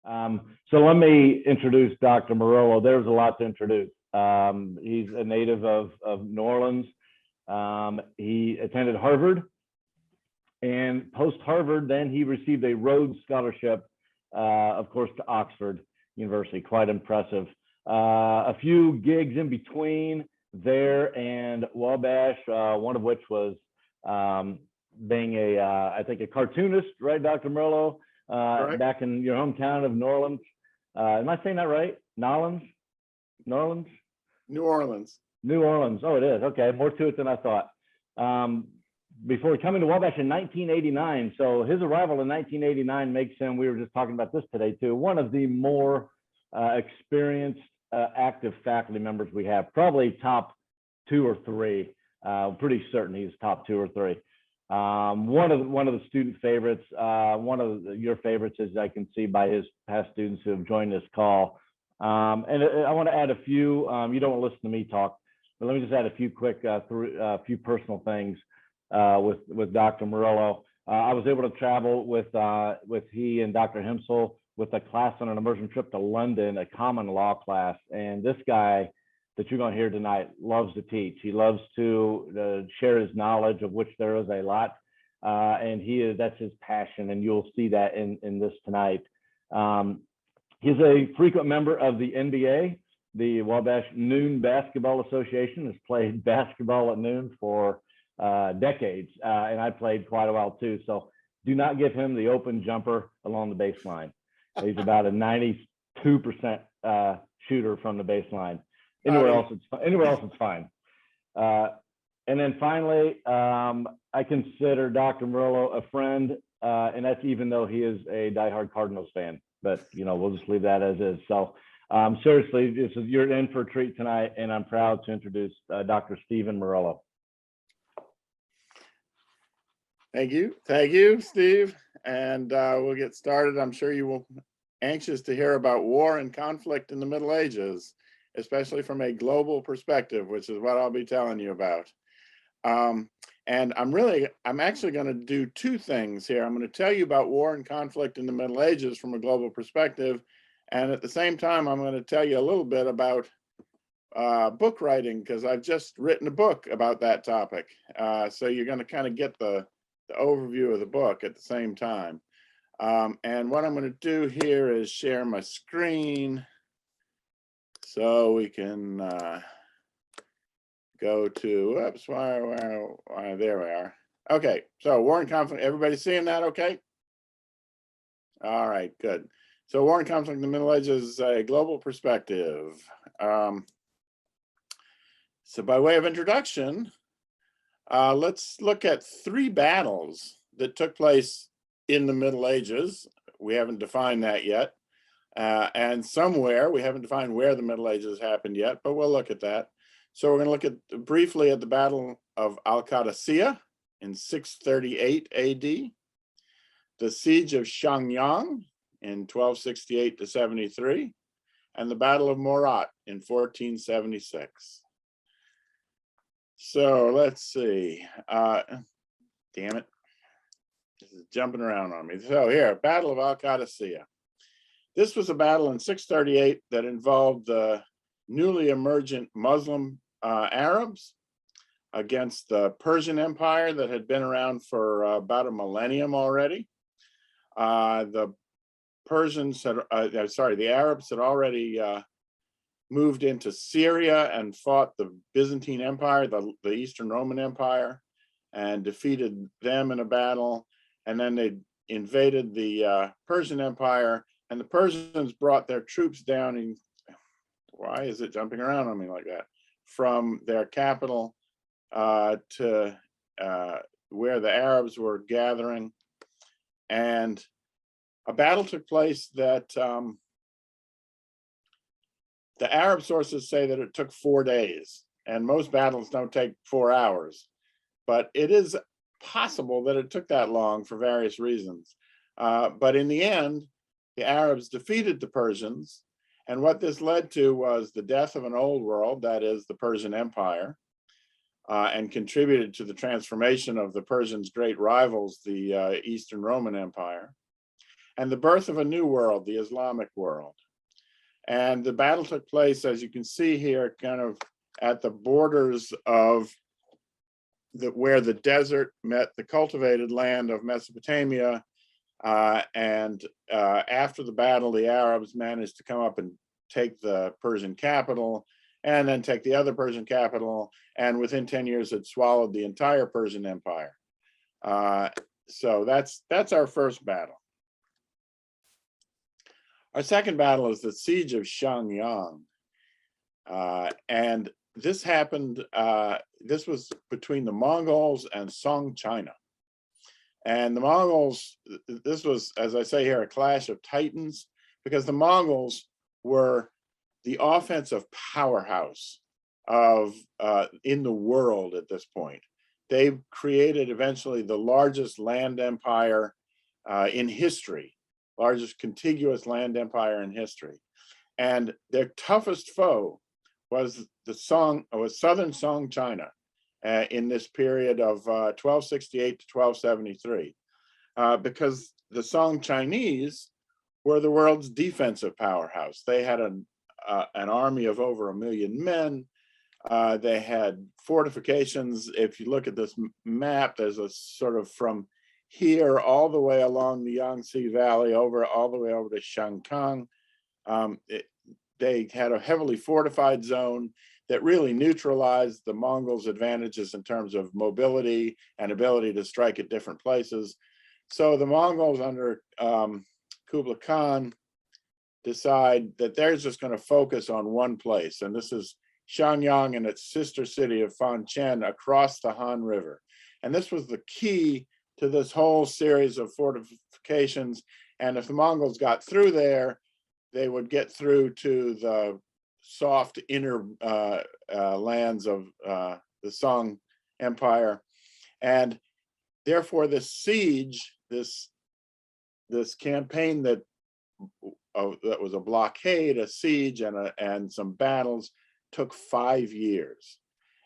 So let me introduce Dr. Morillo. There's a lot to introduce. He's a native of New Orleans. He attended Harvard, and post-Harvard, then he received a Rhodes Scholarship, of course, to Oxford University. Quite impressive. A few gigs in between there and Wabash, one of which was being I think a cartoonist, right, Dr. Morillo? Right. Back in your hometown of New Orleans. Am I saying that right? Nolans? New Orleans? New Orleans. New Orleans. Oh, it is. Okay, more to it than I thought. Before coming to Wabash in 1989. So his arrival in 1989 makes him, we were just talking about this today too, one of the more experienced active faculty members we have. Probably top 2 or 3. Pretty certain he's top 2 or 3. One of the student favorites, one of your favorites, as I can see by his past students who have joined this call. And I want to add a few. You don't want to listen to me talk, but let me just add a few quick, a few personal things with Dr. Morillo. I was able to travel with he and Dr. Himsel with a class on an immersion trip to London, a common law class, and this guy that you're going to hear tonight loves to teach. He loves to share his knowledge, of which there is a lot, and that's his passion, and you'll see that in this tonight. He's a frequent member of the NBA, the Wabash Noon Basketball Association. Has played basketball at Noon for decades, and I played quite a while too. So do not give him the open jumper along the baseline. He's about a 92% shooter from the baseline. Anywhere else it's fine. And then finally, I consider Dr. Morillo a friend, and that's even though he is a diehard Cardinals fan. But we'll just leave that as is. So seriously, you're in for a treat tonight, and I'm proud to introduce Dr. Stephen Morillo. Thank you, Steve. And we'll get started. I'm sure you will be anxious to hear about war and conflict in the Middle Ages, especially from a global perspective, which is what I'll be telling you about. And I'm actually going to do 2 things here. I'm going to tell you about war and conflict in the Middle Ages from a global perspective. And at the same time, I'm going to tell you a little bit about book writing, because I've just written a book about that topic. So you're going to kind of get the overview of the book at the same time. And what I'm going to do here is share my screen so we can go to, oops, why, there we are. Okay, so war and conflict, everybody seeing that okay? All right, good. So war and conflict in the Middle Ages, a global perspective. So by way of introduction, let's look at 3 battles that took place in the Middle Ages. We haven't defined that yet. And somewhere, we haven't defined where the Middle Ages happened yet, but we'll look at that. So we're going to look briefly at the Battle of Al-Qadisiyah in 638 AD, the Siege of Shenyang in 1268 to 73, and the Battle of Morat in 1476. So let's see. Damn it. This is jumping around on me. So here, Battle of Al-Qadisiyah. This was a battle in 638 that involved the newly emergent Muslim Arabs against the Persian Empire that had been around for about a millennium already. The Arabs had already moved into Syria and fought the Byzantine Empire, the Eastern Roman Empire, and defeated them in a battle. And then they invaded the Persian Empire, and the Persians brought their troops down in, why is it jumping around on me like that? From their capital to where the Arabs were gathering. And a battle took place that the Arab sources say that it took 4 days, and most battles don't take 4 hours, but it is possible that it took that long for various reasons. But in the end, the Arabs defeated the Persians, and what this led to was the death of an old world, that is the Persian Empire, and contributed to the transformation of the Persians' great rivals, the Eastern Roman Empire. and the birth of a new world, the Islamic world. And the battle took place, as you can see here, kind of at the borders of where the desert met the cultivated land of Mesopotamia. After the battle, the Arabs managed to come up and take the Persian capital, and then take the other Persian capital, and within 10 years had swallowed the entire Persian Empire. So that's our first battle. Our second battle is the Siege of Shenyang. And this happened, this was between the Mongols and Song China. And the Mongols, this was, as I say here, a clash of titans, because the Mongols were the offensive powerhouse of in the world at this point. They created eventually the largest land empire in history, largest contiguous land empire in history. And their toughest foe was southern Song China in this period of 1268 to 1273, because the Song Chinese were the world's defensive powerhouse. They had an army of over 1 million men. They had fortifications. If you look at this map, there's a sort of from here all the way along the Yangtze Valley all the way over to Shantung. They had a heavily fortified zone that really neutralized the Mongols' advantages in terms of mobility and ability to strike at different places. So the Mongols under Kublai Khan decide that they're just going to focus on one place, and this is Shenyang and its sister city of Fanchen across the Han River. And this was the key to this whole series of fortifications. And if the Mongols got through there, they would get through to the soft inner lands of the Song Empire. And therefore this siege, this campaign that was a blockade, a siege, and some battles, took 5 years.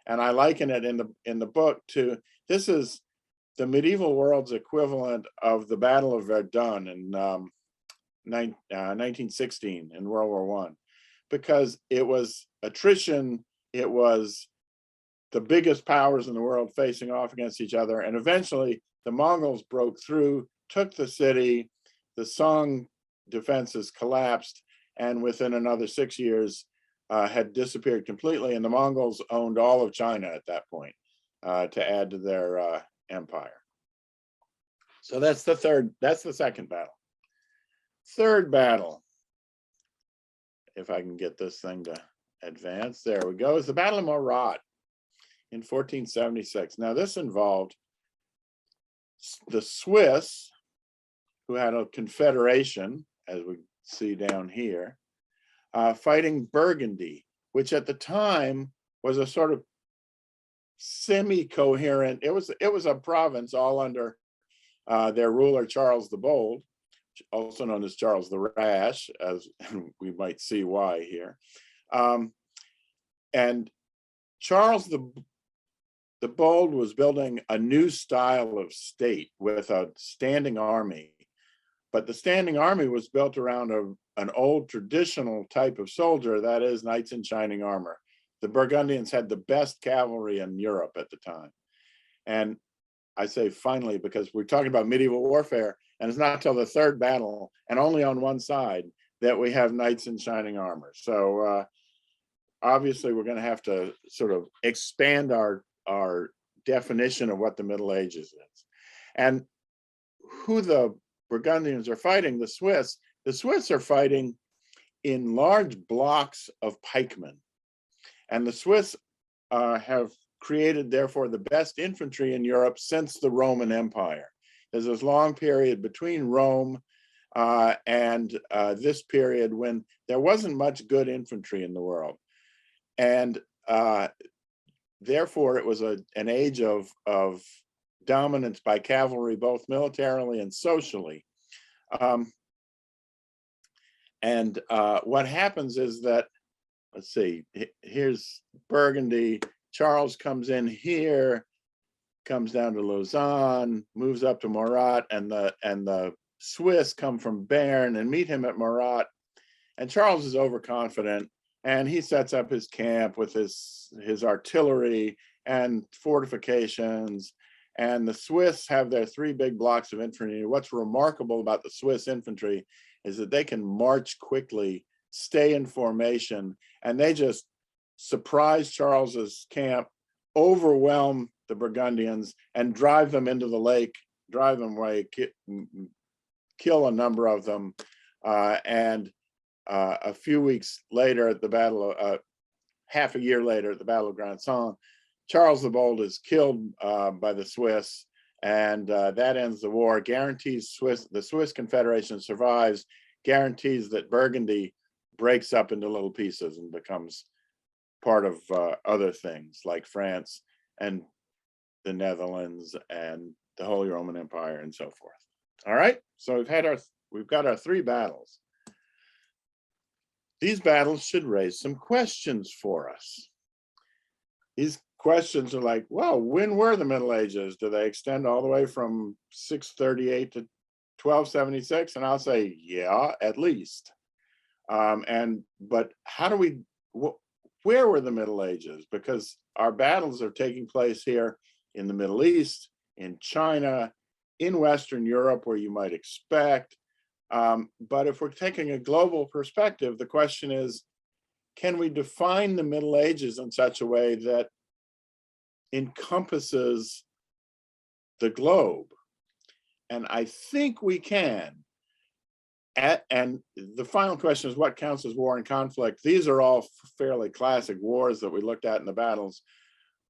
And I liken it in the book to, this is the medieval world's equivalent of the Battle of Verdun in 1916 in World War I, because it was attrition, it was the biggest powers in the world facing off against each other, and eventually the Mongols broke through, took the city, the Song defenses collapsed, and within another 6 years had disappeared completely, and the Mongols owned all of China at that point to add to their empire. So that's the second battle. Third battle, if I can get this thing to advance, there we go, is the Battle of Morat in 1476. Now this involved the Swiss, who had a confederation, as we see down here, fighting Burgundy, which at the time was a sort of semi-coherent, it was a province all under their ruler Charles the Bold, also known as Charles the Rash, as we might see why here. And Charles the Bold was building a new style of state with a standing army. But the standing army was built around an old traditional type of soldier, that is, knights in shining armor. The Burgundians had the best cavalry in Europe at the time. And I say finally, because we're talking about medieval warfare, and it's not till the third battle, and only on one side, that we have knights in shining armor. So obviously we're going to have to sort of expand our definition of what the Middle Ages is. And who the Burgundians are fighting, the Swiss are fighting in large blocks of pikemen. And the Swiss have created, therefore, the best infantry in Europe since the Roman Empire. There's this long period between Rome and this period when there wasn't much good infantry in the world. And therefore, it was an age of dominance by cavalry, both militarily and socially. What happens is that, let's see, here's Burgundy. Charles comes in here, comes down to Lausanne, moves up to Morat, and the Swiss come from Bern and meet him at Marat. And Charles is overconfident, and he sets up his camp with his artillery and fortifications. And the Swiss have their 3 big blocks of infantry. What's remarkable about the Swiss infantry is that they can march quickly, stay in formation, and they just surprise Charles's camp, overwhelm the Burgundians, and drive them into the lake, drive them away, kill a number of them. A few weeks later at the battle, half a year later at the Battle of Granson, Charles the Bold is killed by the Swiss, and that ends the war, guarantees the Swiss Confederation survives, guarantees that Burgundy breaks up into little pieces and becomes part of other things like France and the Netherlands and the Holy Roman Empire and so forth. All right, so we've got our 3 battles. These battles should raise some questions for us. These questions are like, well, when were the Middle Ages? Do they extend all the way from 638 to 1276? And I'll say, yeah, at least. But how do we, where were the Middle Ages? Because our battles are taking place here in the Middle East, in China, in Western Europe, where you might expect. But if we're taking a global perspective, the question is, can we define the Middle Ages in such a way that encompasses the globe? And I think we can. And the final question is, what counts as war and conflict? These are all fairly classic wars that we looked at in the battles.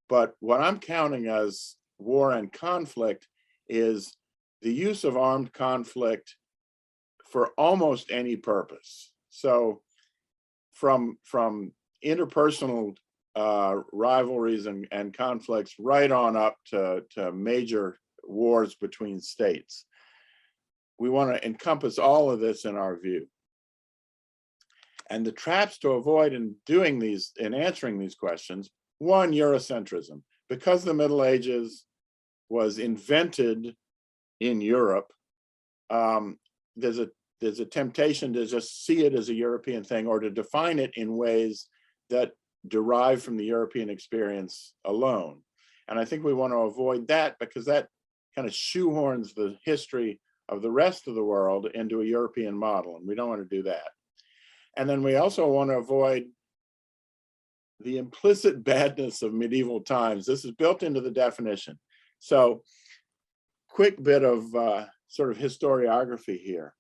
But what I'm counting as war and conflict is the use of armed conflict for almost any purpose. So from interpersonal rivalries and conflicts right on up to major wars between states. We want to encompass all of this in our view. And the traps to avoid in doing these, in answering these questions: 1, Eurocentrism. Because the Middle Ages was invented in Europe, there's a temptation to just see it as a European thing, or to define it in ways that derive from the European experience alone. And I think we want to avoid that, because that kind of shoehorns the history of the rest of the world into a European model, and we don't want to do that. And then we also want to avoid the implicit badness of medieval times. This is built into the definition. So, quick bit of sort of historiography here.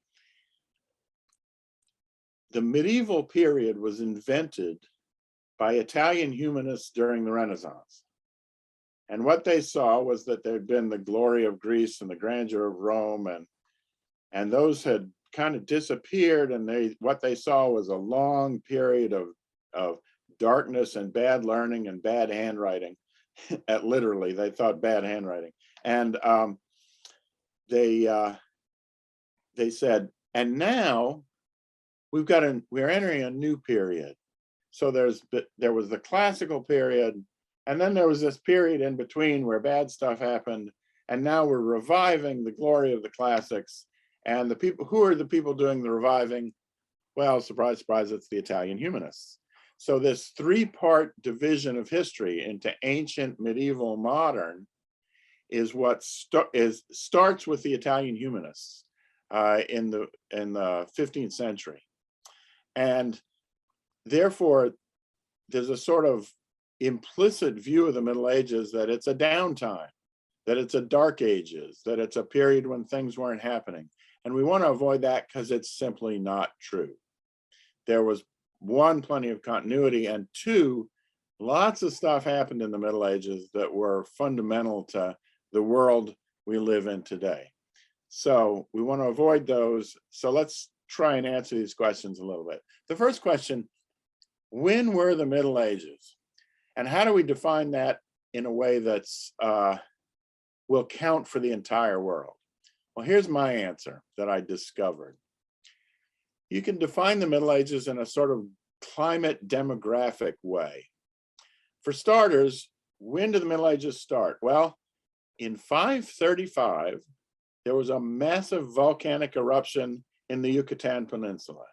The medieval period was invented by Italian humanists during the Renaissance. And what they saw was that there'd been the glory of Greece and the grandeur of Rome, and those had kind of disappeared, and what they saw was a long period of darkness and bad learning and bad handwriting. Literally, they thought bad handwriting. And they said, and now we're entering a new period. So there was the classical period, and then there was this period in between where bad stuff happened, and now we're reviving the glory of the classics. And who are the people doing the reviving? Well, surprise, surprise, it's the Italian humanists. So this 3-part division of history into ancient, medieval, modern is what starts with the Italian humanists in the 15th century. And therefore, there's a sort of implicit view of the Middle Ages that it's a downtime, that it's a dark ages, that it's a period when things weren't happening. And we want to avoid that because it's simply not true. There was, 1, plenty of continuity, and 2, lots of stuff happened in the Middle Ages that were fundamental to the world we live in today. So we want to avoid those. So let's try and answer these questions a little bit. The first question: when were the Middle Ages? And how do we define that in a way that's will count for the entire world? Well, here's my answer that I discovered. You can define the Middle Ages in a sort of climate demographic way. For starters, when do the Middle Ages start? Well, in 535, there was a massive volcanic eruption in the Yucatan Peninsula.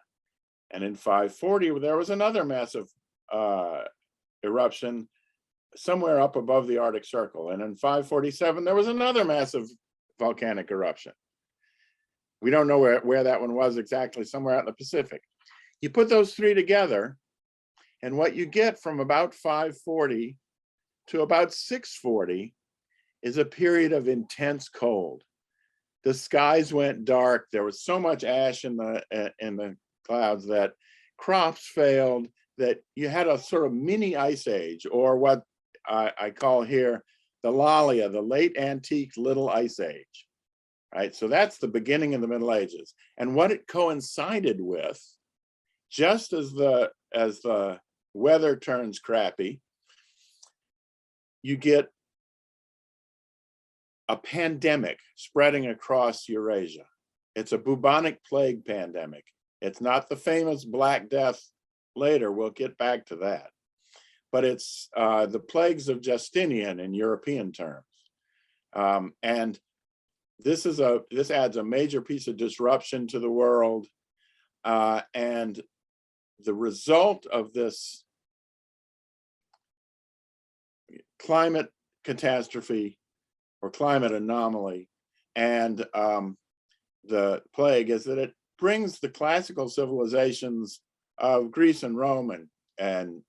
And in 540, there was another massive eruption somewhere up above the Arctic Circle. And in 547, there was another massive volcanic eruption. We don't know where that one was exactly, somewhere out in the Pacific. You put those three together, and what you get from about 540 to about 640 is a period of intense cold. The skies went dark. There was so much ash in the clouds that crops failed, that you had a sort of mini ice age, or what I call here the Lalia, the late antique little ice age. Right, so that's the beginning of the Middle Ages. And what it coincided with, just as the weather turns crappy, you get a pandemic spreading across Eurasia. It's a bubonic plague pandemic. It's not the famous Black Death later. We'll get back to that. But it's the plagues of Justinian in European terms. And this adds a major piece of disruption to the world. And the result of this climate catastrophe or climate anomaly and the plague is that it brings the classical civilizations of Greece and Rome and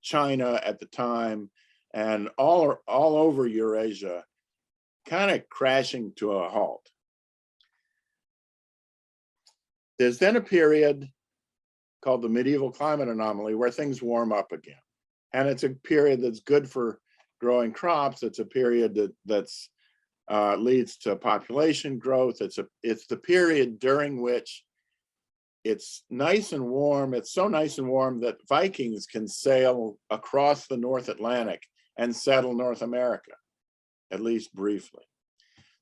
China at the time and all over Eurasia kind of crashing to a halt. There's then a period called the medieval climate anomaly where things warm up again. And it's a period that's good for growing crops. It's a period that's leads to population growth. It's the period during which it's nice and warm. It's so nice and warm that Vikings can sail across the North Atlantic and settle North America, at least briefly.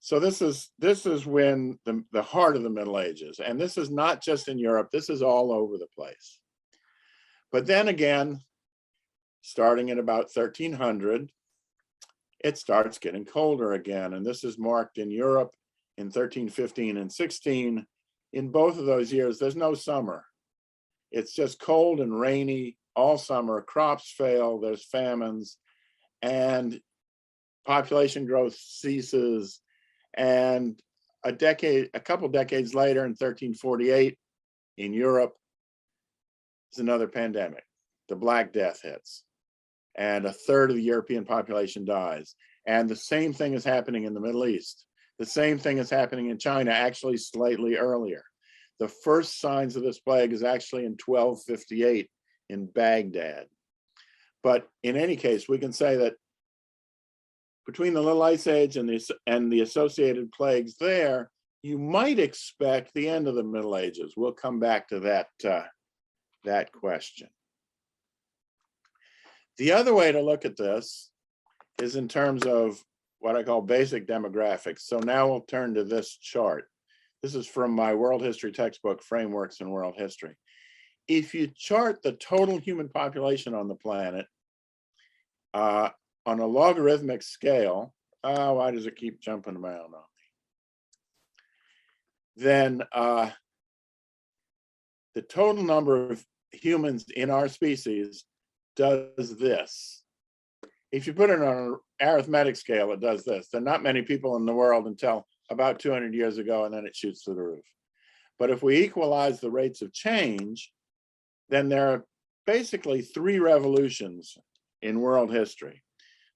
So this is when the heart of the Middle Ages, and this is not just in Europe, this is all over the place. But then again, starting at about 1300, it starts getting colder again. And this is marked in Europe in 1315 and 16. In both of those years, there's no summer. It's just cold and rainy all summer. Crops fail, there's famines, and population growth ceases. And a couple decades later, in 1348, in Europe, there's another pandemic. The Black Death hits, and a third of the European population dies. And the same thing is happening in the Middle East. The same thing is happening in China, actually slightly earlier. The first signs of this plague is actually in 1258 in Baghdad. But in any case, we can say that between the Little Ice Age and the associated plagues there, you might expect the end of the Middle Ages. We'll come back to that question. The other way to look at this is in terms of what I call basic demographics. So now we'll turn to this chart. This is from my world history textbook, Frameworks in World History. If you chart the total human population on the planet on a logarithmic scale, why does it keep jumping around on me? Then the total number of humans in our species does this. If you put it on an arithmetic scale, it does this. There are not many people in the world until about 200 years ago, and then it shoots through the roof. But if we equalize the rates of change, then there are basically three revolutions in world history.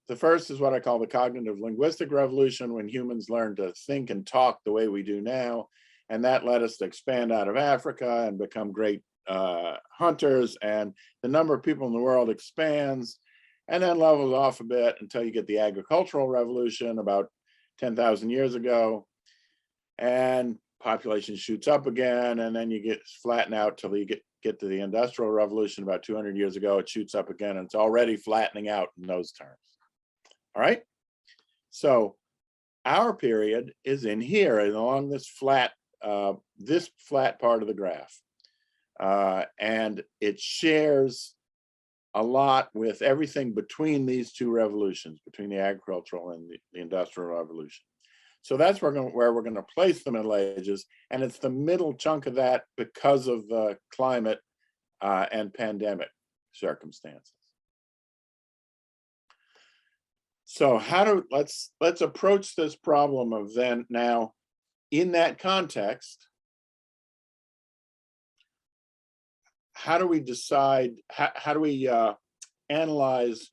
The first is what I call the cognitive linguistic revolution, when humans learned to think and talk the way we do now. And that led us to expand out of Africa and become great hunters. And the number of people in the world expands and then levels off a bit until you get the agricultural revolution about 10,000 years ago. And population shoots up again, and then you get flatten out till you get to the industrial revolution about 200 years ago. It shoots up again, and it's already flattening out in those terms. All right, so our period is in here and along this flat part of the graph, and it shares a lot with everything between these two revolutions, between the agricultural and the industrial revolution. So that's where we're going to place the Middle Ages, and it's the middle chunk of that because of the climate and pandemic circumstances. So let's approach this problem of then now in that context. How do we decide? How do we analyze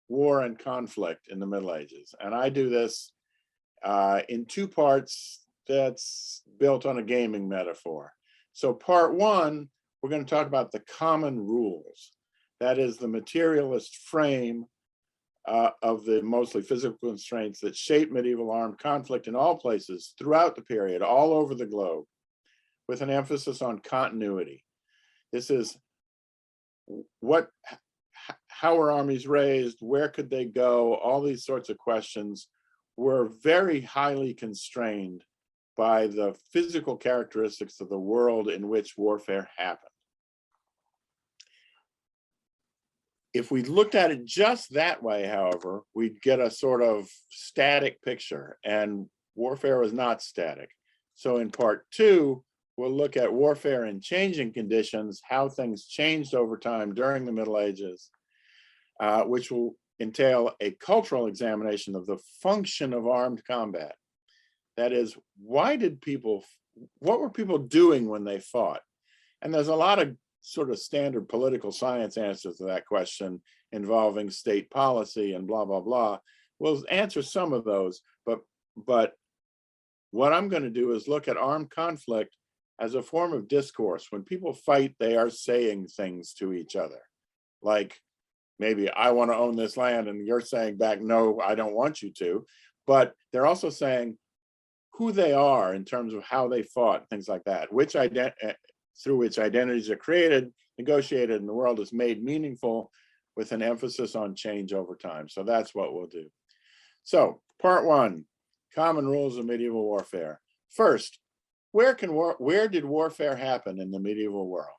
war and conflict in the Middle Ages? And I do this in two parts that's built on a gaming metaphor. So part one, we're going to talk about the common rules. That is the materialist frame of the mostly physical constraints that shape medieval armed conflict in all places throughout the period, all over the globe, with an emphasis on continuity. This is how were armies raised? Where could they go? All these sorts of questions were very highly constrained by the physical characteristics of the world in which warfare happened. If we looked at it just that way, however, we'd get a sort of static picture, and warfare was not static. So in part two, we'll look at warfare in changing conditions, how things changed over time during the Middle Ages, which will entail a cultural examination of the function of armed combat. That is, what were people doing when they fought? And there's a lot of sort of standard political science answers to that question involving state policy and blah, blah, blah. We'll answer some of those, but what I'm going to do is look at armed conflict as a form of discourse. When people fight, they are saying things to each other. Like, maybe I want to own this land and you're saying back, no, I don't want you to. But they're also saying who they are in terms of how they fought, things like that, through which identities are created, negotiated, and the world is made meaningful with an emphasis on change over time. So that's what we'll do. So part one, common rules of medieval warfare. First, where did warfare happen in the medieval world?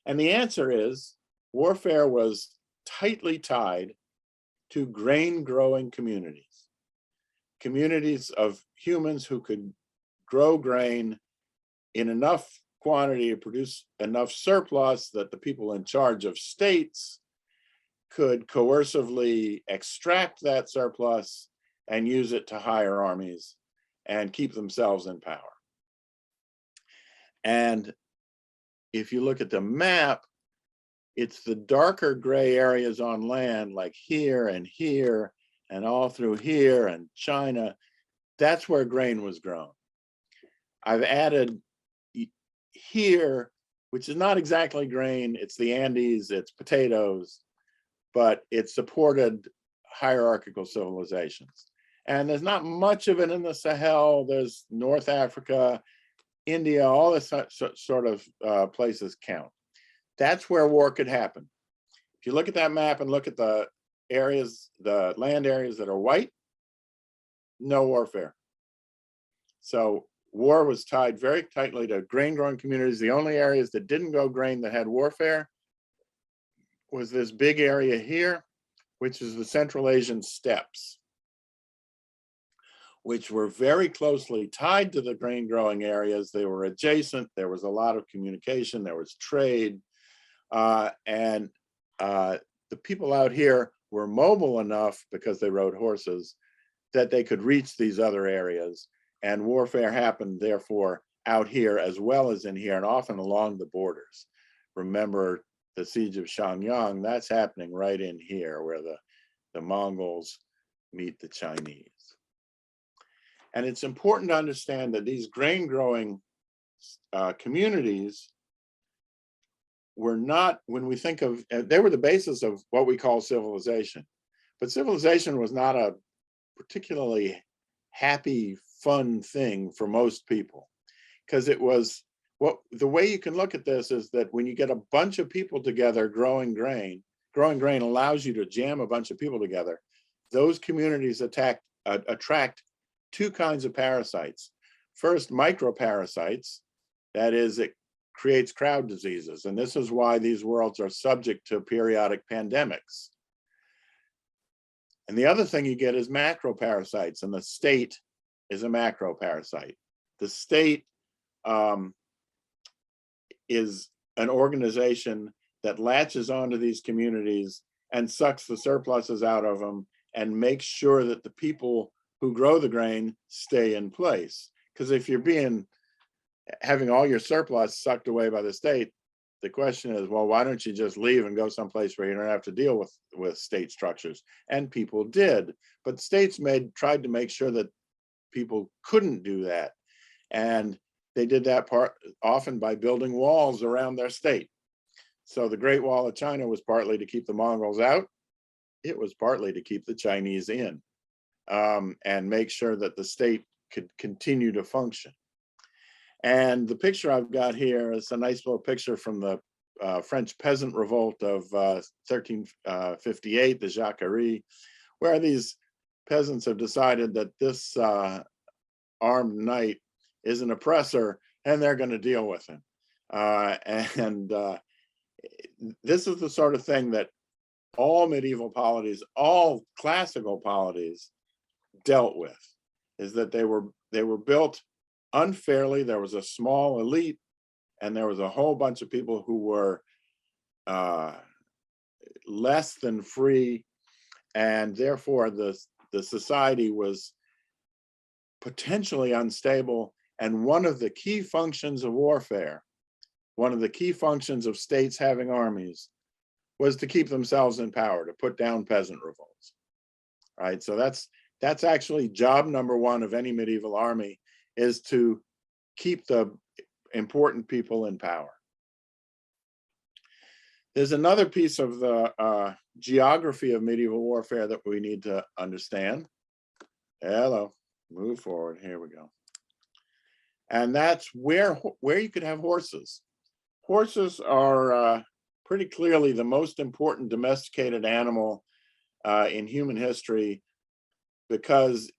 And the answer is warfare was tightly tied to grain growing communities of humans who could grow grain in enough quantity to produce enough surplus that the people in charge of states could coercively extract that surplus and use it to hire armies and keep themselves in power. And if you look at the map, it's the darker gray areas on land, like here and all through here and China. That's where grain was grown. I've added here, which is not exactly grain, it's the Andes, it's potatoes, but it supported hierarchical civilizations. And there's not much of it in the Sahel. There's North Africa, India, all this sort of places count. That's where war could happen. If you look at that map and look at the areas, the land areas that are white, no warfare. So war was tied very tightly to grain growing communities. The only areas that didn't grow grain that had warfare was this big area here, which is the Central Asian steppes, which were very closely tied to the grain growing areas. They were adjacent. There was a lot of communication. There was trade. And the people out here were mobile enough because they rode horses that they could reach these other areas. And warfare happened, therefore, out here as well as in here, and often along the borders. Remember the siege of Shenyang, that's happening right in here where the Mongols meet the Chinese. And it's important to understand that these grain growing communities were not, when we think of, they were the basis of what we call civilization. But civilization was not a particularly happy, fun thing for most people, because it was, the way you can look at this is that when you get a bunch of people together growing grain allows you to jam a bunch of people together. Those communities attract two kinds of parasites. First, microparasites, that is, it creates crowd diseases. And this is why these worlds are subject to periodic pandemics. And the other thing you get is macroparasites, and the state is a macroparasite. The state is an organization that latches onto these communities and sucks the surpluses out of them and makes sure that the people who grow the grain stay in place. Because if you're having all your surplus sucked away by the state, the question is, well, why don't you just leave and go someplace where you don't have to deal with state structures? And people did, but states tried to make sure that people couldn't do that. And they did that often by building walls around their state. So the Great Wall of China was partly to keep the Mongols out. It was partly to keep the Chinese in, and make sure that the state could continue to function. And the picture I've got here is a nice little picture from the French peasant revolt of 1358, the Jacquerie, where these peasants have decided that this armed knight is an oppressor and they're going to deal with him. This is the sort of thing that all medieval polities, all classical polities dealt with, is that they were built unfairly. There was a small elite and there was a whole bunch of people who were less than free, and therefore the society was potentially unstable. And one of the key functions of warfare, one of the key functions of states having armies, was to keep themselves in power, to put down peasant revolts. Right? So that's actually job number one of any medieval army, is to keep the important people in power. There's another piece of the geography of medieval warfare that we need to understand. Hello, move forward, here we go. And that's where you could have horses. Horses are pretty clearly the most important domesticated animal in human history, because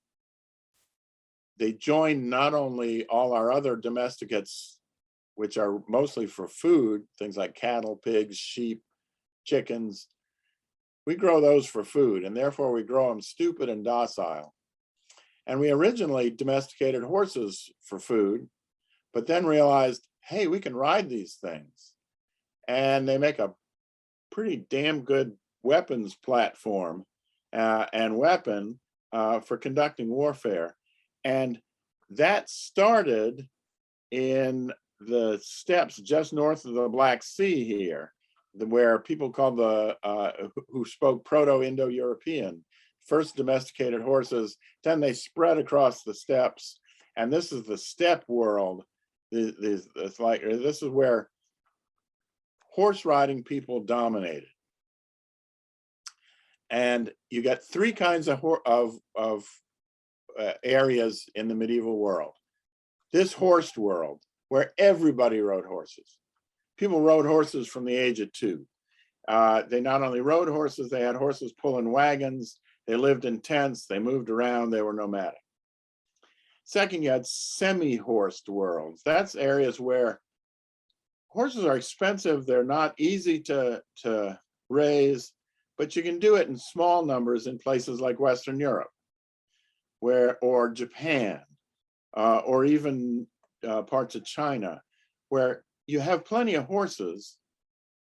they join not only all our other domesticates, which are mostly for food, things like cattle, pigs, sheep, chickens. We grow those for food, and therefore we grow them stupid and docile. And we originally domesticated horses for food, but then realized, hey, we can ride these things. And they make a pretty damn good weapons platform and weapon for conducting warfare. And that started in the steppes just north of the Black Sea here, where people called who spoke Proto-Indo-European, first domesticated horses. Then they spread across the steppes, and this is the steppe world. This is where horse riding people dominated. And you got three kinds of areas in the medieval world. This horsed world, where everybody rode horses. People rode horses from the age of 2. They not only rode horses, they had horses pulling wagons, they lived in tents, they moved around, they were nomadic. Second, you had semi-horsed worlds. That's areas where horses are expensive, they're not easy to raise, but you can do it in small numbers in places like Western Europe, or Japan, or even parts of China, where you have plenty of horses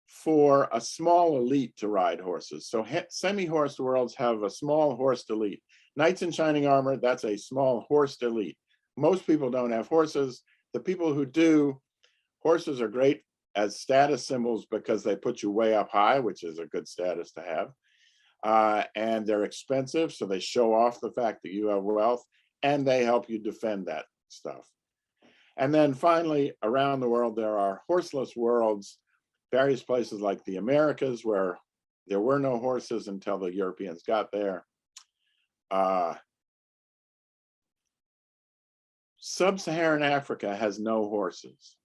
for a small elite to ride horses. So semi-horsed worlds have a small horsed elite. Knights in shining armor, that's a small horsed elite. Most people don't have horses. The people who do, horses are great as status symbols because they put you way up high, which is a good status to have. And they're expensive, so they show off the fact that you have wealth, and they help you defend that stuff. And then finally, around the world, there are horseless worlds, various places like the Americas, where there were no horses until the Europeans got there. Sub-Saharan Africa has no horses.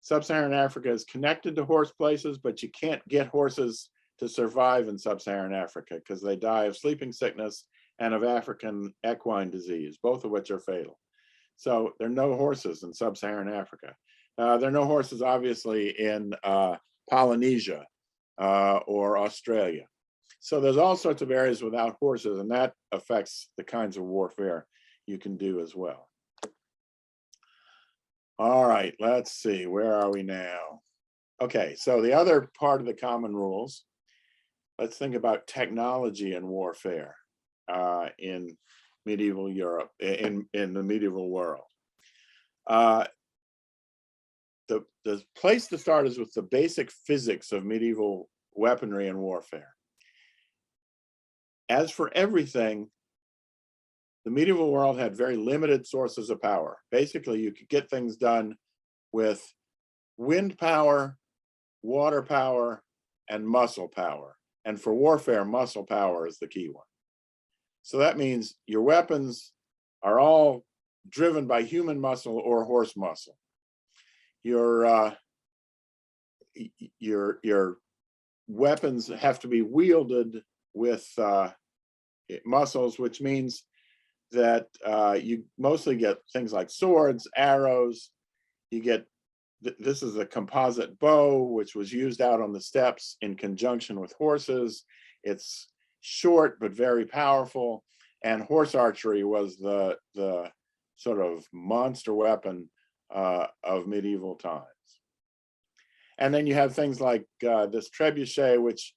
Sub-Saharan Africa is connected to horse places, but you can't get horses to survive in Sub-Saharan Africa because they die of sleeping sickness and of African equine disease, both of which are fatal. So there are no horses in Sub-Saharan Africa. There are no horses, obviously, in Polynesia or Australia. So there's all sorts of areas without horses, and that affects the kinds of warfare you can do as well. All right, let's see, where are we now? Okay, so the other part of the common rules, let's think about technology and warfare in medieval Europe, in the medieval world. The place to start is with the basic physics of medieval weaponry and warfare. As for everything, the medieval world had very limited sources of power. Basically, you could get things done with wind power, water power, and muscle power. And for warfare, muscle power is the key one. So that means your weapons are all driven by human muscle or horse muscle. Your weapons have to be wielded with muscles, which means that you mostly get things like swords, arrows. You get, this is a composite bow, which was used out on the steppes in conjunction with horses. It's short but very powerful, and horse archery was the sort of monster weapon of medieval times. And then you have things like this trebuchet, which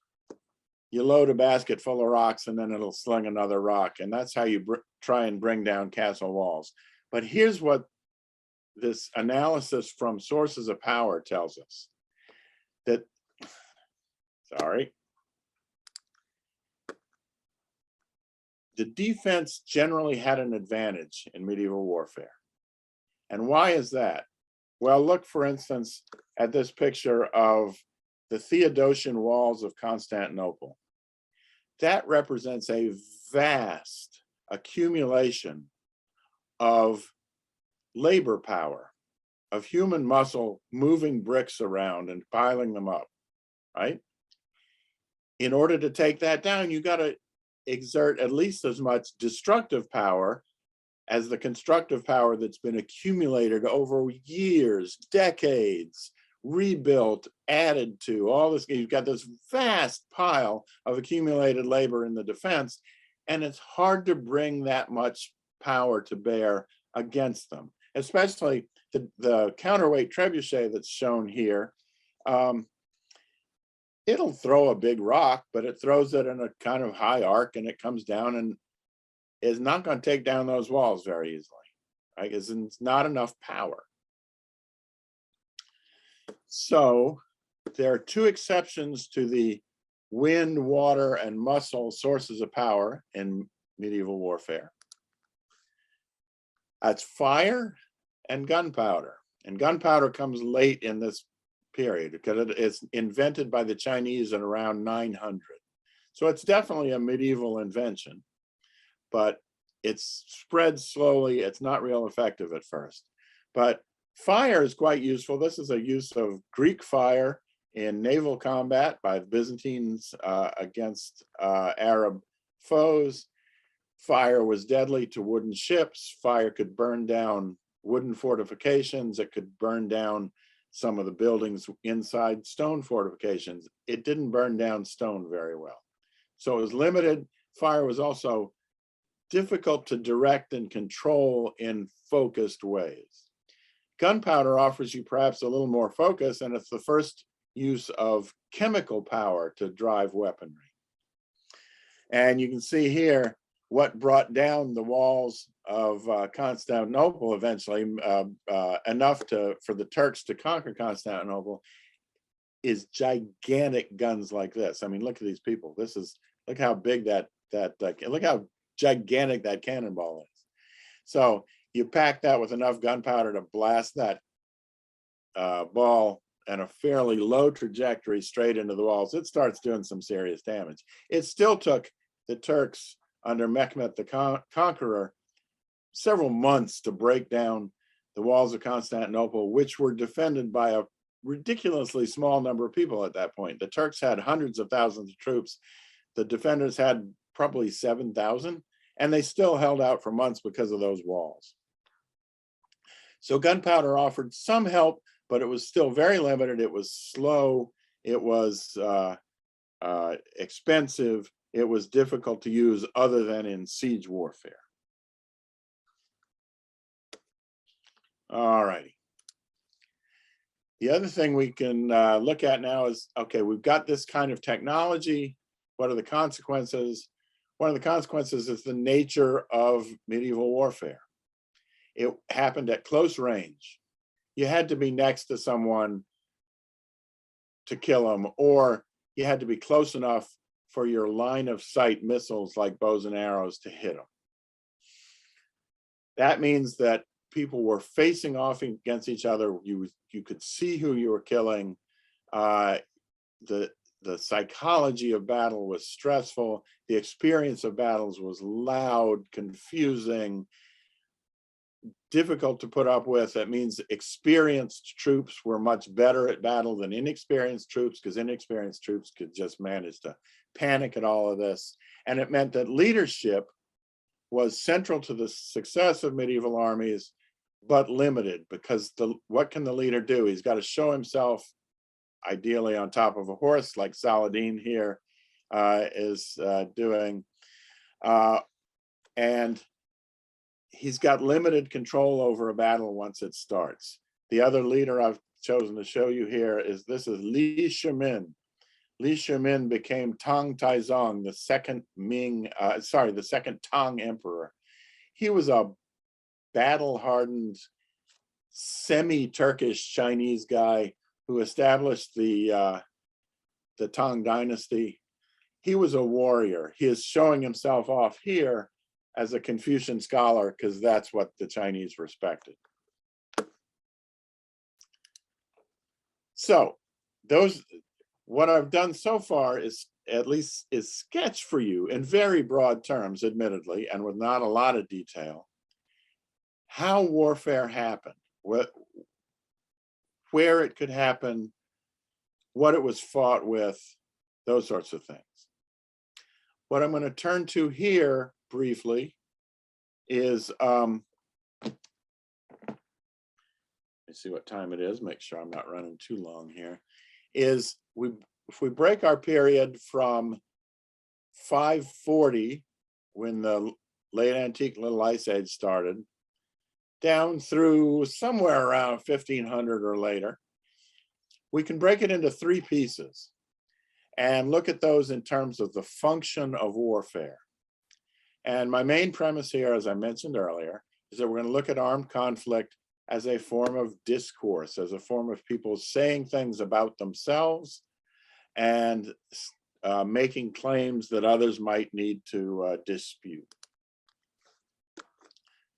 you load a basket full of rocks and then it'll sling another rock. And that's how you try and bring down castle walls. But here's what this analysis from sources of power tells us. That, sorry. The defense generally had an advantage in medieval warfare. And why is that? Well, look, for instance, at this picture of the Theodosian walls of Constantinople. That represents a vast accumulation of labor power, of human muscle moving bricks around and piling them up, right? In order to take that down, you got to exert at least as much destructive power as the constructive power that's been accumulated over years, decades, rebuilt, added to, all this. You've got this vast pile of accumulated labor in the defense, and it's hard to bring that much power to bear against them, especially the counterweight trebuchet that's shown here. It'll throw a big rock, but it throws it in a kind of high arc, and it comes down and is not going to take down those walls very easily, right? Because it's not enough power. So there are two exceptions to the wind, water, and muscle sources of power in medieval warfare. That's fire and gunpowder. And gunpowder comes late in this period because it's invented by the Chinese in around 900. So it's definitely a medieval invention, but it's spread slowly. It's not real effective at first. But fire is quite useful. This is a use of Greek fire in naval combat by the Byzantines against Arab foes. Fire was deadly to wooden ships. Fire could burn down wooden fortifications. It could burn down some of the buildings inside stone fortifications. It didn't burn down stone very well. So it was limited. Fire was also difficult to direct and control in focused ways. Gunpowder offers you perhaps a little more focus, and it's the first use of chemical power to drive weaponry. And you can see here what brought down the walls of Constantinople eventually, enough for the Turks to conquer Constantinople, is gigantic guns like this. I mean, look at these people. Look how big look how gigantic that cannonball is. So you pack that with enough gunpowder to blast that ball at a fairly low trajectory straight into the walls. It starts doing some serious damage. It still took the Turks under Mehmet the Conqueror several months to break down the walls of Constantinople, which were defended by a ridiculously small number of people at that point. The Turks had hundreds of thousands of troops. The defenders had probably 7,000, and they still held out for months because of those walls. So gunpowder offered some help, but it was still very limited. It was slow. It was expensive. It was difficult to use other than in siege warfare. All righty. The other thing we can look at now is, okay, we've got this kind of technology. What are the consequences? One of the consequences is the nature of medieval warfare. It happened at close range. You had to be next to someone to kill them, or you had to be close enough for your line of sight missiles like bows and arrows to hit them. That means that people were facing off against each other. You could see who you were killing. The psychology of battle was stressful. The experience of battles was loud, confusing, difficult to put up with. That means experienced troops were much better at battle than inexperienced troops, because inexperienced troops could just manage to panic at all of this. And it meant that leadership was central to the success of medieval armies, but limited, because what can the leader do? He's got to show himself, ideally on top of a horse, like Saladin here is doing. And he's got limited control over a battle once it starts. The other leader I've chosen to show you here is Li Shimin. Li Shimin became Tang Taizong, the second the second Tang emperor. He was a battle-hardened, semi-Turkish Chinese guy who established the Tang dynasty. He was a warrior. He is showing himself off here as a Confucian scholar, because that's what the Chinese respected. So what I've done so far is sketch for you in very broad terms, admittedly, and with not a lot of detail, how warfare happened, where it could happen, what it was fought with, those sorts of things. What I'm going to turn to here briefly is, let me see what time it is, make sure I'm not running too long here, is if we break our period from 540, when the late antique little ice age started, down through somewhere around 1500 or later, we can break it into three pieces and look at those in terms of the function of warfare. And my main premise here, as I mentioned earlier, is that we're going to look at armed conflict as a form of discourse, as a form of people saying things about themselves and making claims that others might need to dispute.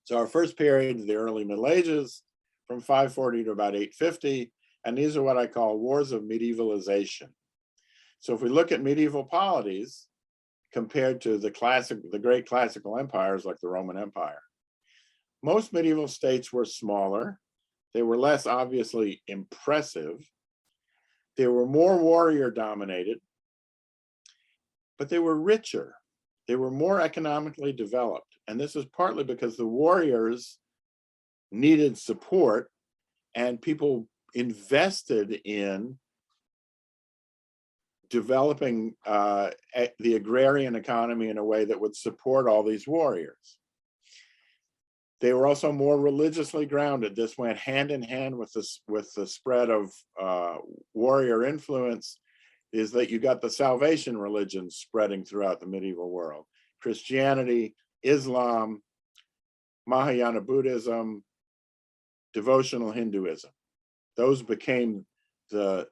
So our first period is the early Middle Ages, from 540 to about 850, and these are what I call wars of medievalization. So if we look at medieval polities compared to the great classical empires like the Roman Empire, most medieval states were smaller. They were less obviously impressive. They were more warrior dominated, but they were richer. They were more economically developed. And this is partly because the warriors needed support and people invested in developing the agrarian economy in a way that would support all these warriors. They were also more religiously grounded. This went hand in hand with the spread of warrior influence, is that you got the salvation religions spreading throughout the medieval world. Christianity, Islam, Mahayana Buddhism, devotional Hinduism. Those became the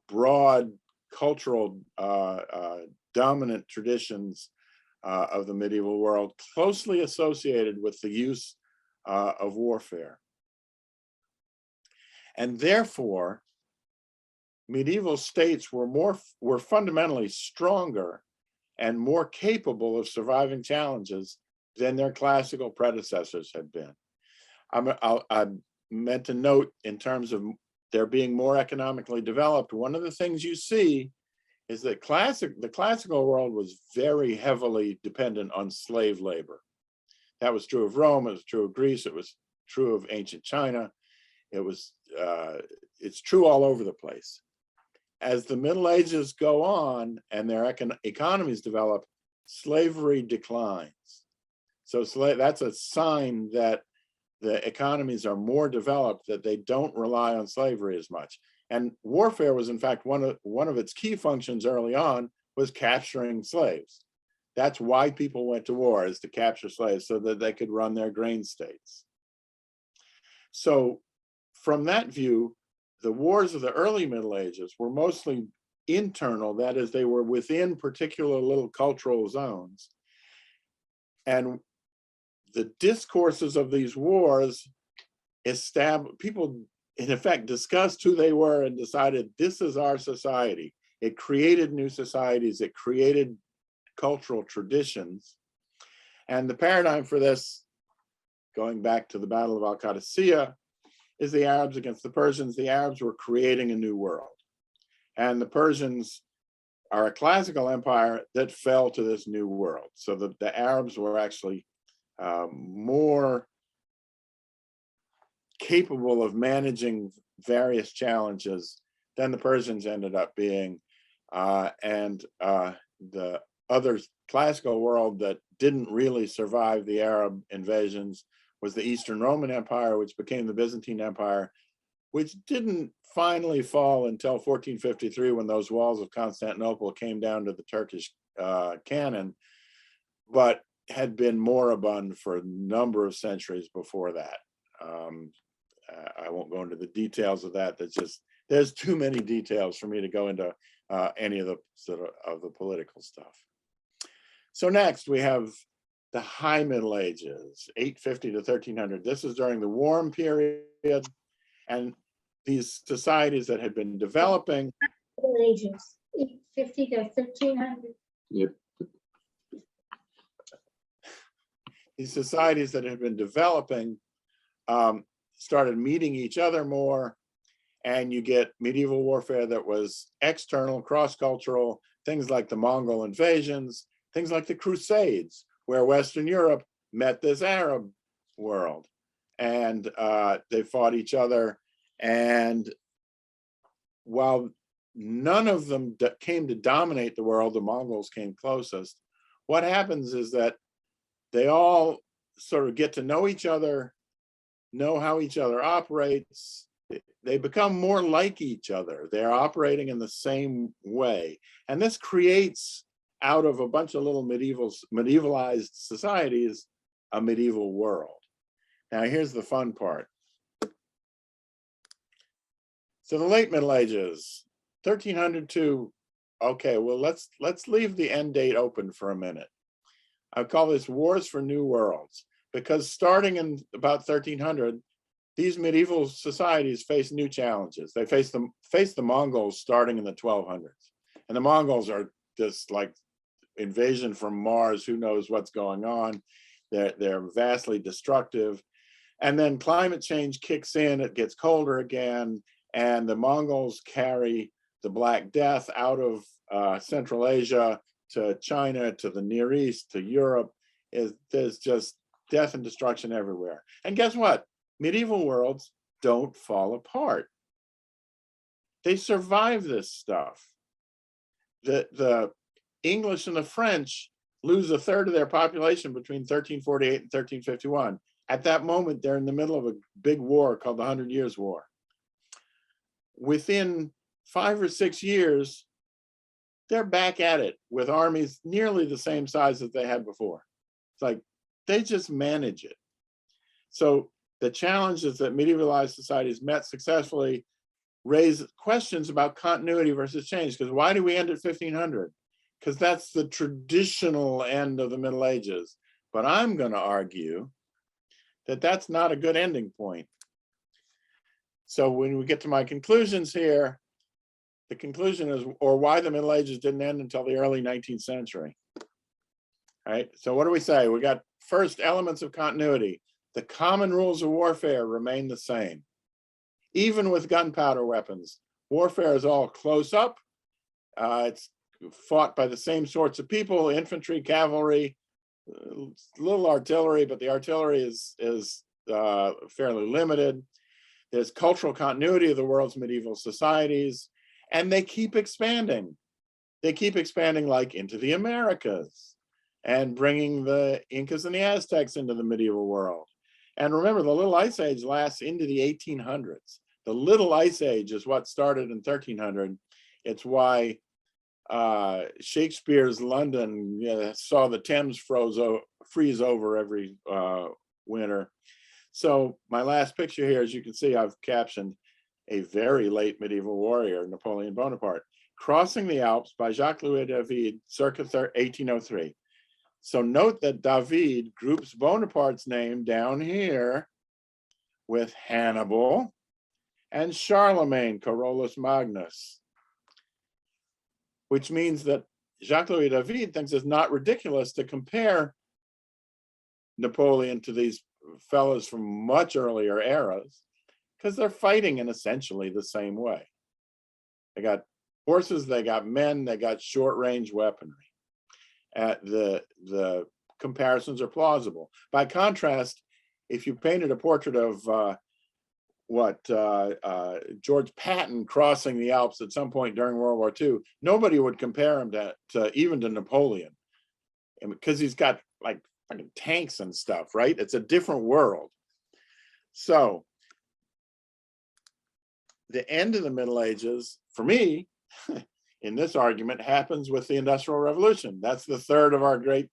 broad cultural dominant traditions of the medieval world, closely associated with the use of warfare. And therefore, medieval states were fundamentally stronger and more capable of surviving challenges than their classical predecessors had been. I meant to note, in terms of their being more economically developed, one of the things you see is that the classical world was very heavily dependent on slave labor. That was true of Rome, it was true of Greece, it was true of ancient China. It's true all over the place. as the Middle Ages go on and their economies develop, slavery declines. So that's a sign that the economies are more developed, that they don't rely on slavery as much. And warfare was, in fact, one of its key functions early on was capturing slaves. That's why people went to war, is to capture slaves so that they could run their grain states. So from that view, the wars of the early Middle Ages were mostly internal, that is, they were within particular little cultural zones. And the discourses of these wars people, in effect, discussed who they were and decided this is our society. It created new societies, it created cultural traditions. And the paradigm for this, going back to the Battle of Al-Qadisiyah, is the Arabs against the Persians. The Arabs were creating a new world. And the Persians are a classical empire that fell to this new world. So the Arabs were actually more capable of managing various challenges than the Persians ended up being. And the other classical world that didn't really survive the Arab invasions was the Eastern Roman Empire, which became the Byzantine Empire, which didn't finally fall until 1453, when those walls of Constantinople came down to the Turkish cannon, but had been moribund for a number of centuries before that. I won't go into the details of that. There's too many details for me to go into any of the of the political stuff. So next we have the High Middle Ages, 850 to 1300. This is during the warm period, and these societies that had been developing. Middle Ages, 850 to 1300. Yep. These societies that had been developing started meeting each other more, and you get medieval warfare that was external, cross-cultural, things like the Mongol invasions, things like the Crusades, where Western Europe met this Arab world, and they fought each other. And while none of them came to dominate the world, the Mongols came closest. What happens is that they all sort of get to know each other, know how each other operates. They become more like each other. They're operating in the same way. And this creates, out of a bunch of little medievalized societies, a medieval world. Now, here's the fun part. So the late Middle Ages, 1300 to, okay, well, let's leave the end date open for a minute. I call this Wars for New Worlds, because starting in about 1300, these medieval societies face new challenges. They face the Mongols starting in the 1200s. And the Mongols are just like invasion from Mars, who knows what's going on. They're vastly destructive. And then climate change kicks in, it gets colder again, and the Mongols carry the Black Death out of Central Asia to China, to the Near East, to Europe. There's just death and destruction everywhere. And guess what? Medieval worlds don't fall apart. They survive this stuff. The English and the French lose a third of their population between 1348 and 1351. At that moment, they're in the middle of a big war called the 100 Years' War. Within 5 or 6 years, they're back at it with armies nearly the same size that they had before. It's like they just manage it. So the challenges that medievalized societies met successfully raise questions about continuity versus change. Because why do we end at 1500? Because that's the traditional end of the Middle Ages. But I'm going to argue that that's not a good ending point. So when we get to my conclusions here, the conclusion is, or why the Middle Ages didn't end until the early 19th century. All right, so what do we say? We got first, elements of continuity. The common rules of warfare remain the same. Even with gunpowder weapons, warfare is all close up. It's fought by the same sorts of people, infantry, cavalry, little artillery, but the artillery is fairly limited. There's cultural continuity of the world's medieval societies. And they keep expanding. They keep expanding like into the Americas and bringing the Incas and the Aztecs into the medieval world. And remember, the Little Ice Age lasts into the 1800s. The Little Ice Age is what started in 1300. It's why Shakespeare's London saw the Thames freeze over every winter. So my last picture here, as you can see, I've captioned a very late medieval warrior, Napoleon Bonaparte, crossing the Alps by Jacques-Louis David circa 1803. So note that David groups Bonaparte's name down here with Hannibal and Charlemagne, Carolus Magnus, which means that Jacques-Louis David thinks it's not ridiculous to compare Napoleon to these fellows from much earlier eras, because they're fighting in essentially the same way. They got horses, they got men, they got short-range weaponry. The comparisons are plausible. By contrast, if you painted a portrait of George Patton crossing the Alps at some point during World War II, nobody would compare him to even to Napoleon, because he's got like fucking tanks and stuff, right? It's a different world. So the end of the Middle Ages, for me, in this argument, happens with the Industrial Revolution. That's the third of our great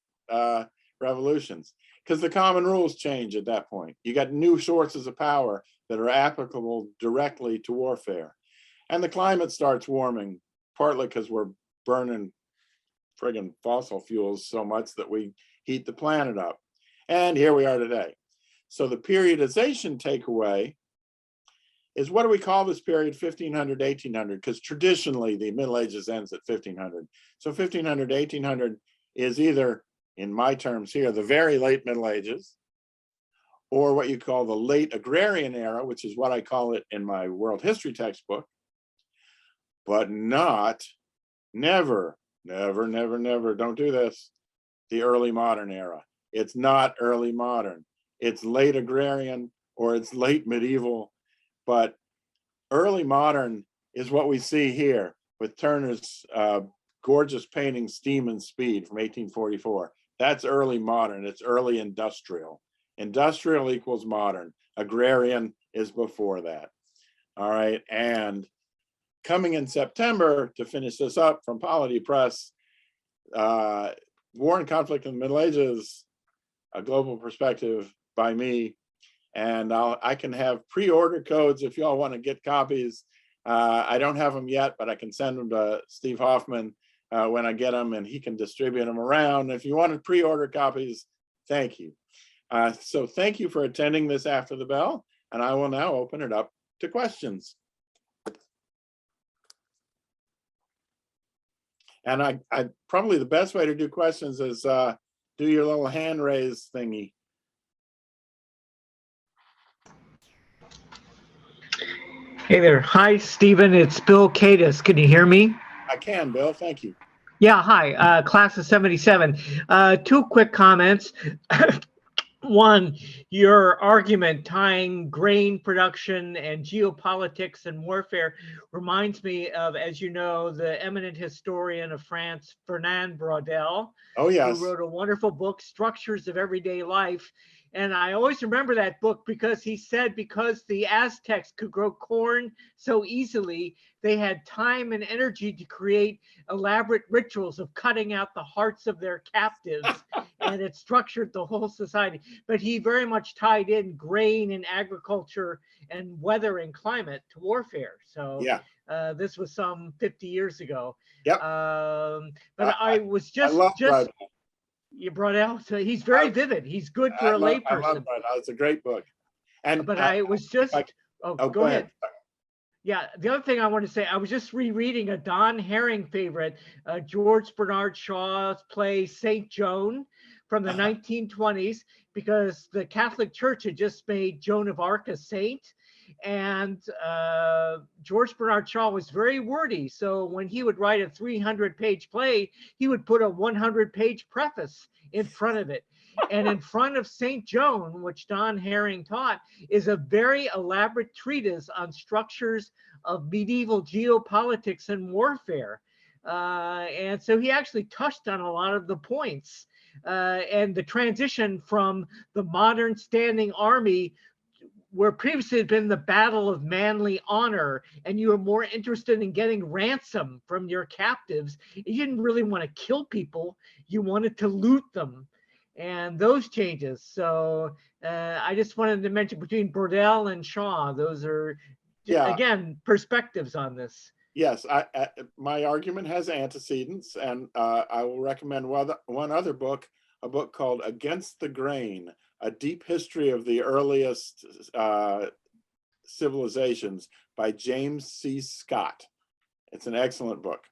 revolutions, because the common rules change at that point. You got new sources of power that are applicable directly to warfare. And the climate starts warming, partly because we're burning friggin' fossil fuels so much that we heat the planet up. And here we are today. So the periodization takeaway is, what do we call this period, 1500 to 1800? Because traditionally the Middle Ages ends at 1500. So 1500 to 1800 is either, in my terms here, the very late Middle Ages, or what you call the late agrarian era, which is what I call it in my world history textbook, but not, never, don't do this, the early modern era. It's not early modern. It's late agrarian or it's late medieval, but early modern is what we see here with Turner's gorgeous painting Steam and Speed from 1844. That's early modern. It's early industrial. Industrial equals modern. Agrarian is before that. All right. And coming in September to finish this up from Polity Press, War and Conflict in the Middle Ages, a global perspective by me. And I can have pre-order codes if y'all want to get copies. I don't have them yet, but I can send them to Steve Hoffman when I get them, and he can distribute them around. If you wanted pre-order copies, thank you. So thank you for attending this After the Bell, and I will now open it up to questions. And I probably the best way to do questions is do your little hand raise thingy. Hey there. Hi, Stephen. It's Bill Cadis. Can you hear me? I can, Bill. Thank you. Yeah, hi. Class of 77. Two quick comments. One, your argument tying grain production and geopolitics and warfare reminds me of, as you know, the eminent historian of France, Fernand Braudel, Oh, yes. who wrote a wonderful book, Structures of Everyday Life. And I always remember that book because he said because the Aztecs could grow corn so easily, they had time and energy to create elaborate rituals of cutting out the hearts of their captives, and it structured the whole society. But he very much tied in grain and agriculture and weather and climate to warfare. So yeah. This was some 50 years ago. Yep. But I was just Braudel. You brought out. So he's very vivid. He's good for a layperson. I love Braudel. It's a great book. And but I was just. Go ahead. Yeah, the other thing I want to say, I was just rereading a Don Herring favorite, George Bernard Shaw's play Saint Joan from the 1920s, because the Catholic Church had just made Joan of Arc a saint. And George Bernard Shaw was very wordy. So when he would write a 300-page play, he would put a 100-page preface in front of it. And in front of St. Joan, which Don Herring taught, is a very elaborate treatise on structures of medieval geopolitics and warfare. And so he actually touched on a lot of the points and the transition from the modern standing army, where previously had been the battle of manly honor, and you were more interested in getting ransom from your captives. You didn't really want to kill people, you wanted to loot them. And those changes. So I just wanted to mention between Burdell and Shaw, those are, again, perspectives on this. Yes, my argument has antecedents, and I will recommend one other book, a book called Against the Grain, A Deep History of the Earliest Civilizations by James C. Scott. It's an excellent book.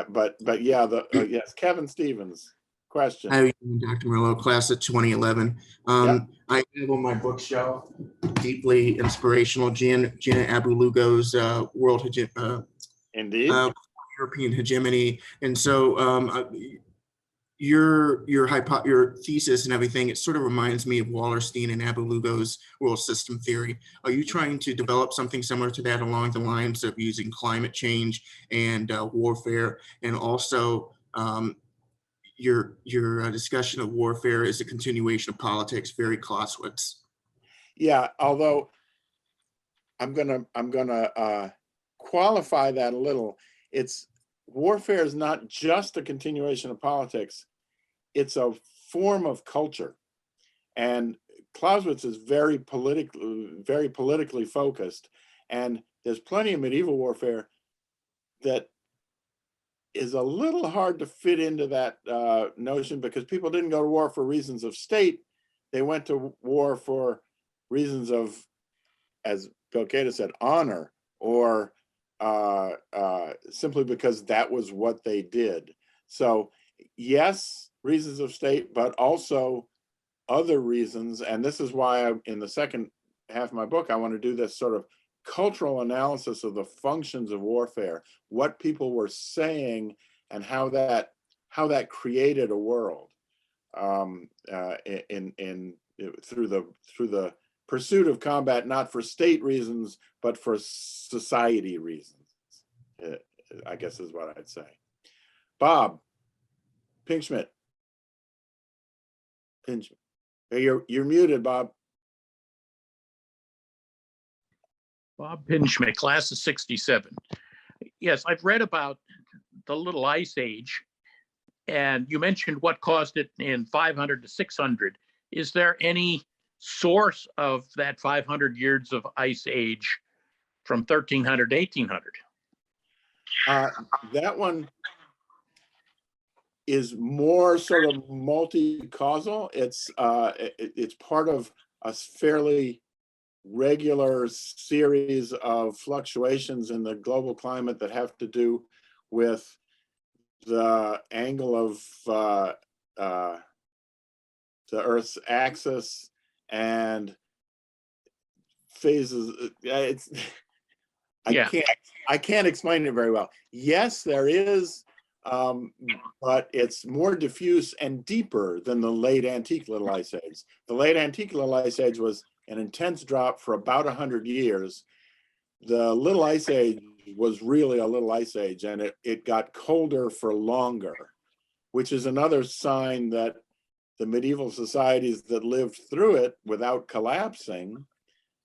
But yeah, yes, Kevin Stevens, question. Hi, Dr. Morillo, class of 2011. Yep. I have on my bookshelf deeply inspirational Gina Abulugo's World Indeed. European Hegemony, and so your thesis and everything, it sort of reminds me of Wallerstein and Abulugo's world system theory. Are you trying to develop something similar to that along the lines of using climate change and warfare, and also your discussion of warfare is a continuation of politics, very Clausewitz? Yeah, although I'm gonna qualify that a little. It's warfare is not just a continuation of politics; it's a form of culture, and Clausewitz is very politically focused. And there's plenty of medieval warfare that is a little hard to fit into that notion, because people didn't go to war for reasons of state; they went to war for reasons of, as Bill Cato said, honor, or simply because that was what they did. So yes, reasons of state, but also other reasons. And this is why in the second half of my book, I want to do this sort of cultural analysis of the functions of warfare, what people were saying, and how that created a world through the pursuit of combat, not for state reasons, but for society reasons, I guess is what I'd say. Bob Pinkschmidt. You're muted, Bob. Bob Pinchmick, class of 67. Yes, I've read about the Little Ice Age, and you mentioned what caused it in 500 to 600. Is there any source of that 500 years of Ice Age from 1300 to 1800? That one is more sort of multi-causal. It's part of a fairly regular series of fluctuations in the global climate that have to do with the angle of the Earth's axis and phases. I can't explain it very well. Yes, there is, but it's more diffuse and deeper than the late antique Little Ice Age. The late antique Little Ice Age was an intense drop for about 100 years. The Little Ice Age was really a Little Ice Age, and it got colder for longer, which is another sign that the medieval societies that lived through it without collapsing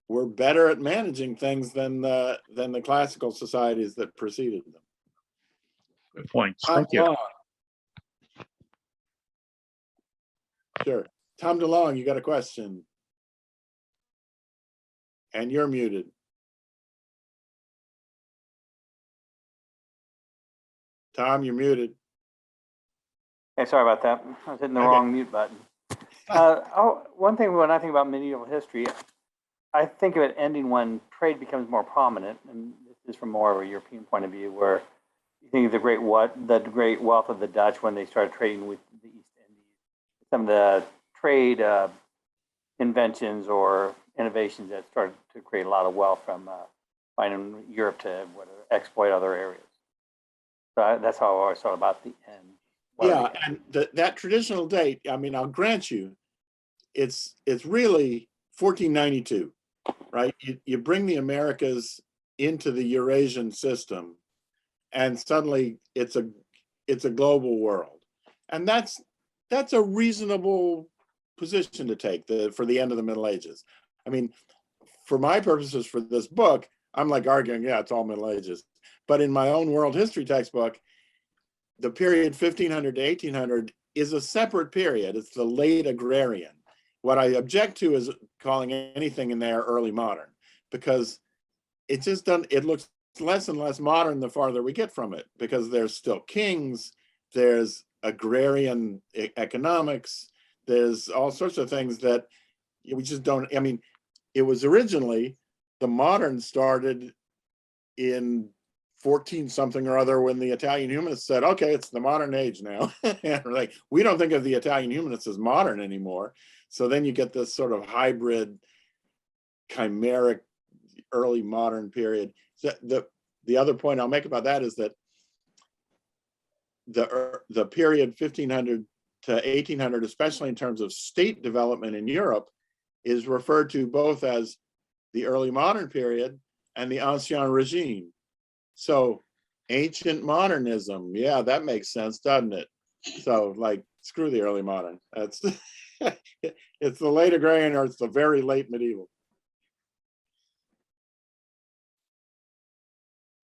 were better at managing things than the classical societies that preceded them. Good points. Thank you. Sure. Tom DeLong, you got a question? And you're muted. Tom, you're muted. Hey, sorry about that. I was hitting the wrong mute button. One thing when I think about medieval history, I think of it ending when trade becomes more prominent, and this is from more of a European point of view, where you think of the great wealth of the Dutch when they started trading with the East Indies. Some of the trade inventions or innovations that started to create a lot of wealth from finding Europe to exploit other areas. So that's how I always thought about the end. Yeah, and that traditional date, I mean, I'll grant you, it's really 1492, right? You bring the Americas into the Eurasian system, and suddenly it's a global world, and that's a reasonable position to take for the end of the Middle Ages. I mean, for my purposes for this book, I'm like arguing, yeah, it's all Middle Ages, but in my own world history textbook, the period 1500 to 1800 is a separate period. It's the late agrarian. What I object to is calling anything in there early modern, because it just doesn't, it looks less and less modern the farther we get from it, because there's still kings, there's agrarian economics, there's all sorts of things that we just don't, I mean, it was originally, the modern started in 14 something or other when the Italian humanists said, okay, it's the modern age now. And we're like, we don't think of the Italian humanists as modern anymore. So then you get this sort of hybrid, chimeric, early modern period. The other point I'll make about that is that the period 1500 to 1800, especially in terms of state development in Europe, is referred to both as the early modern period and the Ancien Regime. So ancient modernism, yeah, that makes sense, doesn't it? So like, screw the early modern. That's it's the late agrarian or it's the very late medieval.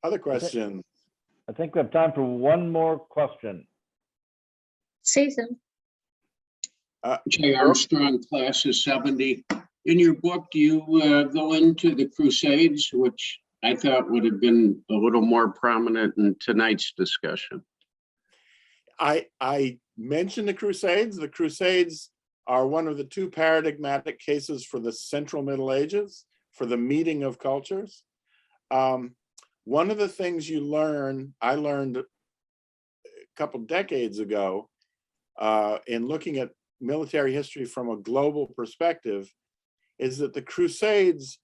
Other questions? I think we have time for one more question. Susan, J. Armstrong, class of 70. In your book, do you go into the Crusades, which I thought would have been a little more prominent in tonight's discussion? I mentioned the Crusades. The Crusades are one of the two paradigmatic cases for the Central Middle Ages, for the meeting of cultures. One of the things I learned a couple decades ago in looking at military history from a global perspective, is that the Crusades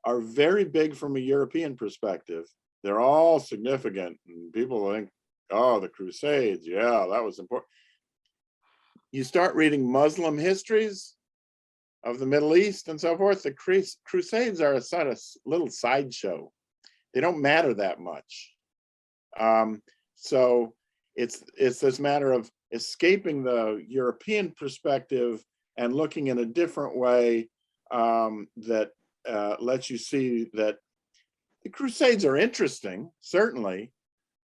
are very big from a European perspective. They're all significant, and people think, oh, the Crusades, yeah, that was important. You start reading Muslim histories of the Middle East and so forth, the Crusades are a sort of little sideshow. They don't matter that much. So it's this matter of escaping the European perspective and looking in a different way that lets you see that the Crusades are interesting, certainly,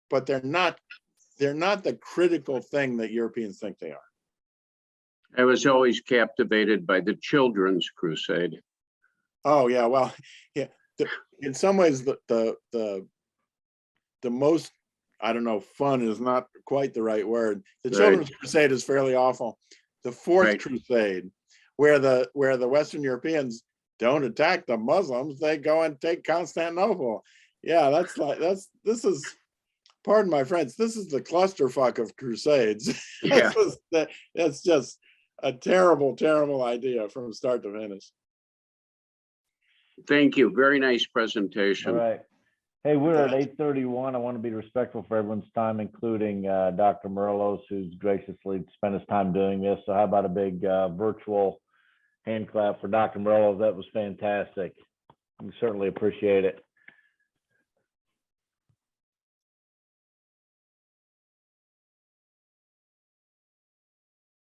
but they're not the critical thing that Europeans think they are. I was always captivated by the Children's Crusade. Oh yeah, well, yeah. In some ways, the most, I don't know, fun is not quite the right word. The Children's Crusade is fairly awful. The Fourth Crusade, where the Western Europeans don't attack the Muslims, they go and take Constantinople. Yeah, this is, pardon my French, this is the clusterfuck of Crusades. Yeah. That's just a terrible, terrible idea from start to finish. Thank you. Very nice presentation. All right. Hey, we're at 8:31. I want to be respectful for everyone's time, including Dr. Morillo, who's graciously spent his time doing this. So how about a big virtual hand clap for Dr. Morillo? That was fantastic. We certainly appreciate it.